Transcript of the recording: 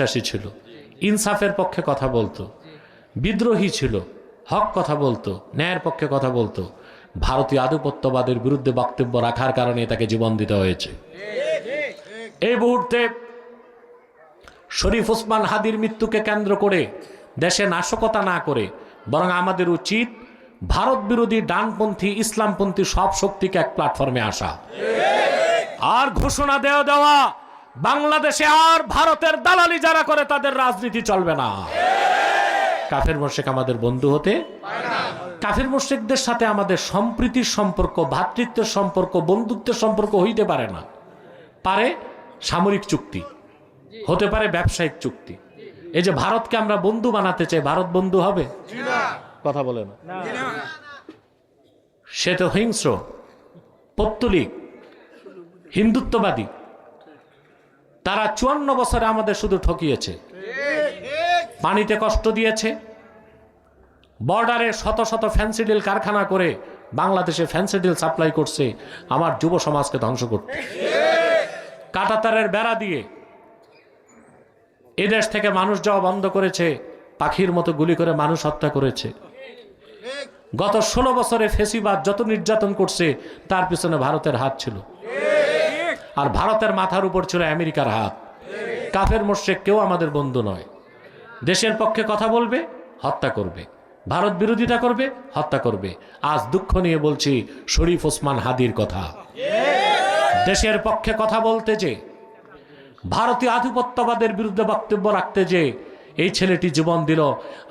বিশ্বাসী ছিল, ইনসাফের পক্ষে কথা বলতো, বিদ্রোহী ছিল, হক কথা বলতো, ন্যায়ের পক্ষে কথা বলতো। ভারতীয় আধিপত্যবাদের বিরুদ্ধে বক্তব্য রাখার কারণে তাকে জীবন দিতে হয়েছে। এই মুহূর্তে শরীফ ওসমান হাদির মৃত্যুকে কেন্দ্র করে দেশে নাশকতা না করে বরং আমাদের উচিত ভারত বিরোধী ডানপন্থী ইসলামপন্থী সব শক্তিকে এক প্ল্যাটফর্মে আসা আর ঘোষণা দেওয়া বাংলাদেশে আর ভারতের দালালি যারা করে তাদের রাজনীতি চলবে না। কাফের মুশরিক আমাদের বন্ধু হতে পারে না। কাফের মুশরিকদের সাথে আমাদের সম্প্রীতির সম্পর্ক, ভ্রাতৃত্বের সম্পর্ক, বন্ধুত্বের সম্পর্ক হইতে পারে না। পারে সামরিক চুক্তি, হতে পারে ব্যবসায়িক চুক্তি। এই যে ভারতকে আমরা বন্ধু বানাতে চাই, ভারত বন্ধু হবে? কথা বলে না। সে তো হিংস্র, পৌত্তলিক, হিন্দুত্ববাদী। তারা 54 বছরে আমাদের শুধু ঠকিয়েছে, পানিতে কষ্ট দিয়েছে, বর্ডারে শত শত ফ্যান্সিডিল কারখানা করে বাংলাদেশে ফ্যান্সিডিল সাপ্লাই করছে আমার যুব সমাজকে ধ্বংস করতে। কাঁটাতারের বেড়া দিয়ে এদেশ থেকে মানুষ যাওয়া বন্ধ করেছে, পাখির মতো গুলি করে মানুষ হত্যা করেছে। গত 16 বছরে ফেসিবাদ যত নির্যাতন করছে তার পিছনে ভারতের হাত ছিল, আর ভারতের মাথার উপর ছিল আমেরিকার হাত। কাফের মুশরিক কেউ আমাদের বন্ধু নয়। দেশের পক্ষে কথা বলবে, হত্যা করবে, ভারত বিরোধিতা করবে, হত্যা করবে। আজ দুঃখ নিয়ে বলছি শরীফ ওসমান হাদির কথা। দেশের পক্ষে কথা বলতে যে, ভারতীয় আধিপত্যবাদের বিরুদ্ধে বক্তব্য রাখতে যে এই ছেলেটি জীবন দিল।